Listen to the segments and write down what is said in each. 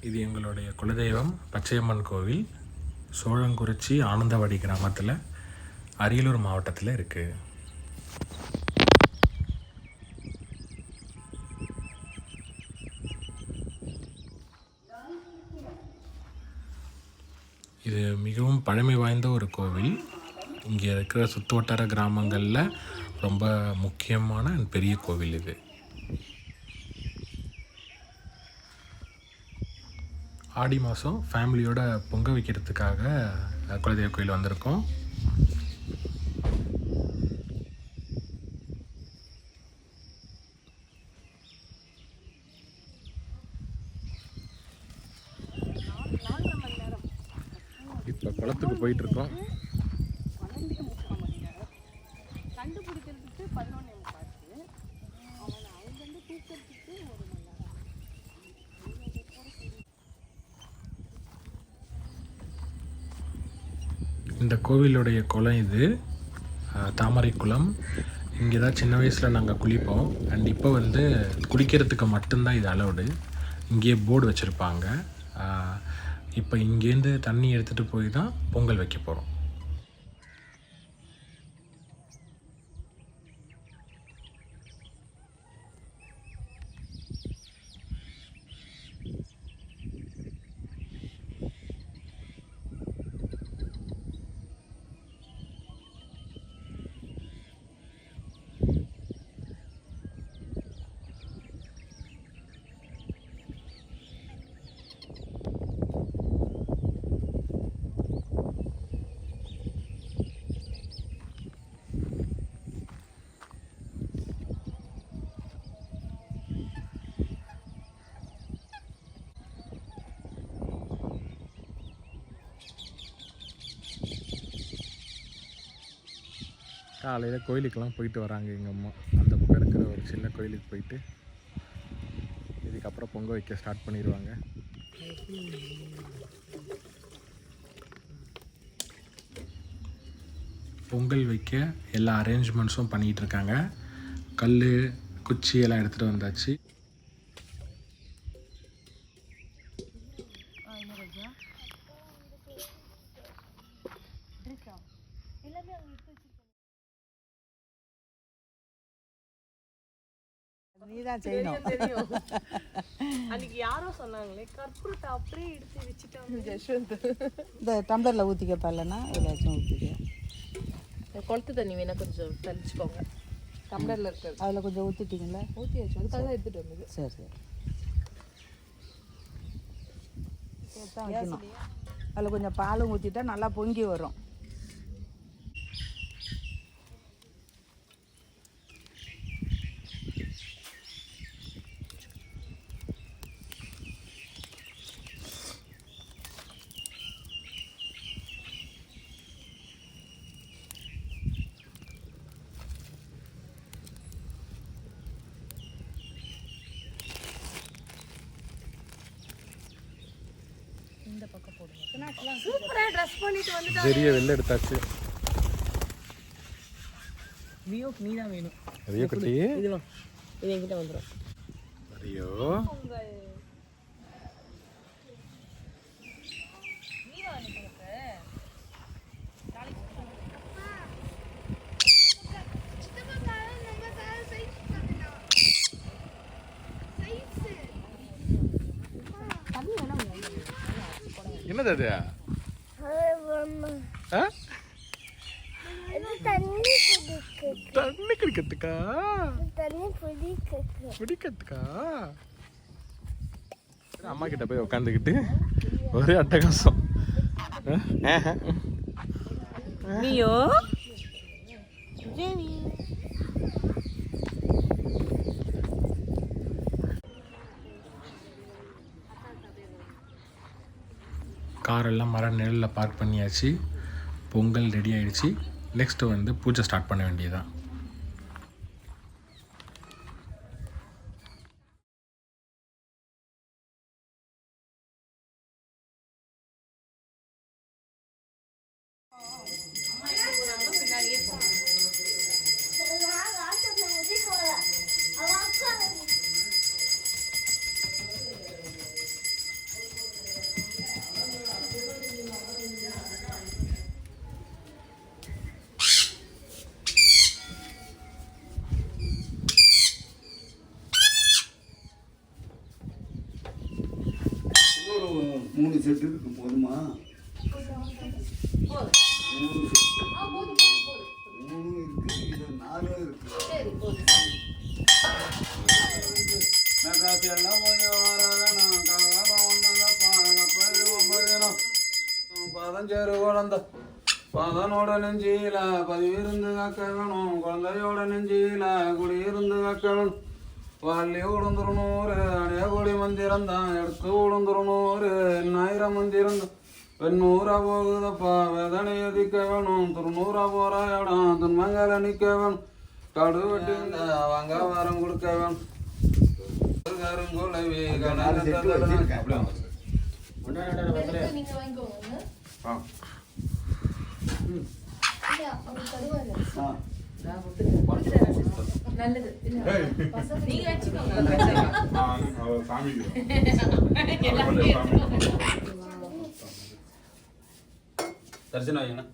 இது எங்களுடைய குலதெய்வம் பச்சையம்மன் கோவில், சோழங்குறிச்சி ஆனந்தவாடி கிராமத்தில், அரியலூர் மாவட்டத்தில் இருக்குது. இது மிகவும் பழமை வாய்ந்த ஒரு கோவில். இங்கே இருக்கிற சுற்று வட்டார கிராமங்களில் ரொம்ப முக்கியமான பெரிய கோவில் இது. ஆடி மாதம் ஃபேமிலியோட பொங்க வைக்கிறதுக்காக குலதெய்வ கோயில் வந்திருக்கோம். இப்போ குளத்துக்கு போயிட்டுருக்கோம். இந்த கோவிலுடைய குளம் இது தாமரை குளம். இங்கே தான் சின்ன வயசில் நாங்கள் குளிப்போம். அண்ட் இப்போ வந்து குளிக்கிறதுக்கு மட்டும்தான் இது அலௌடு. இங்கேயே போர்டு வச்சுருப்பாங்க. இப்போ இங்கேருந்து தண்ணி எடுத்துகிட்டு போய் தான் பொங்கல் வைக்க போகிறோம். காலையில் கோயிலுக்கெல்லாம் போயிட்டு வராங்க எங்கள் அம்மா. அந்த பக்கம் இருக்கிற ஒரு சின்ன கோயிலுக்கு போயிட்டு இதுக்கப்புறம் பொங்கல் வைக்க ஸ்டார்ட் பண்ணிடுவாங்க. பொங்கல் வைக்க எல்லா அரேஞ்ச்மெண்ட்ஸும் பண்ணிகிட்டு இருக்காங்க. கல், குச்சி எல்லாம் எடுத்துகிட்டு வந்தாச்சு. நீதான் செய்யணும். அன்னைக்கு யாரோ சொன்னாங்களே கற்பூரத்தை அப்படியே எடுத்து வச்சுட்டாங்க. யஷ்வந்த் இந்த டம்ளரில் ஊற்றிக்கப்பா, இல்லைன்னா ஏதாச்சும் ஊற்றிக்க. குளத்து தண்ணி வேணால் கொஞ்சம் தெளிச்சுக்கோங்க. டம்ளரில் இருக்கிறது அதில் கொஞ்சம் ஊற்றிட்டிங்களா? ஊற்றியாச்சு, அதுக்காக தான் எடுத்துகிட்டு வந்தது. சரி சரி, தான் வைக்கணும். அதில் கொஞ்சம் பாலும் ஊற்றிட்டா நல்லா பொங்கி வரும். சூப்பரா ட்ரெஸ் பண்ணிட்டு வந்துட்டாங்க. ஜெரிய வெளில எடுத்தாச்சு. வியோ நீ தான் வேணும். ரியோ குட்டி இதுவா, இது என்கிட்ட வந்துடும். ரியோ என்னது அது? தண்ணி குடிக்கிறதுக்கா? பிடிக்கிறதுக்கா? அம்மா கிட்ட போய் உட்காந்துக்கிட்டு ஒரே அட்டகாசம். வியோ காரெல்லாம் மர நிழலில் பார்க் பண்ணியாச்சு. பொங்கல் ரெடி ஆகிடுச்சு. நெக்ஸ்ட்டு வந்து பூஜை ஸ்டார்ட் பண்ண வேண்டியதுதான். 3 செட்டு இருக்கு போதுமா? 3 இருக்கு, இது 4 இருக்கு. நகாசி எல்லாம் போய் வரவேணும், காலம் ஒன்னதப்பா, கப்பல் 9 பதஞ்சேரு குழந்த பதனோட நெஞ்சில பதிவிருந்து காக்க வேணும், குழந்தையோட நெஞ்சில குடியிருந்து காக்க வேணும். வள்ளி உளுந்துருநூறு அணிய கொடி மந்திரம் தான் எடுத்து உளுந்துருநூறு 1000 மந்திரம் தான் பெண்ணூரா போகுதப்பா வேதனை எதிக்க வேணும், திருநூறா போற இடம் துன்மங்களை நிற்க வேணும், கடு வெட்டி வாங்க வாரம் கொடுக்க வேணும். கருங்குலவி தரிசனம் வைங்கண்ணா.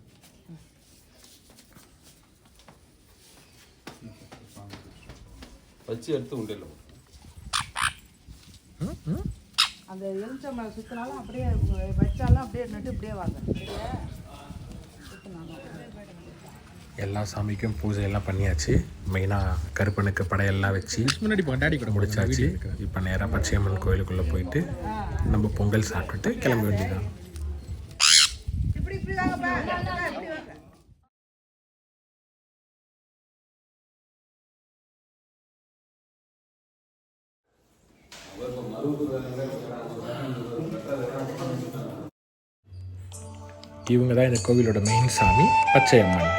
வச்சு எடுத்து உண்டியல அந்த எலுமிச்சம்பழம் சுற்றினாலும் அப்படியே வச்சாலும் அப்படியே நட்டு இப்படியே வாங்க. எல்லா சாமிக்கும் பூஜை எல்லாம் பண்ணியாச்சு. மெயினாக கருப்பனுக்கு படையெல்லாம் வச்சு முன்னாடி டாடி கூட முடிச்சாச்சு. இப்போ நேராக பச்சையம்மன் கோயிலுக்குள்ளே போயிட்டு நம்ம பொங்கல் சாப்பிட்டுட்டு கிளம்ப வேண்டியதான். இப்படி இப்படி வாங்கப்பா, இப்படி வாங்க. இவங்க தான் இந்த கோவிலோட மெயின் சாமி பச்சையம்மன்.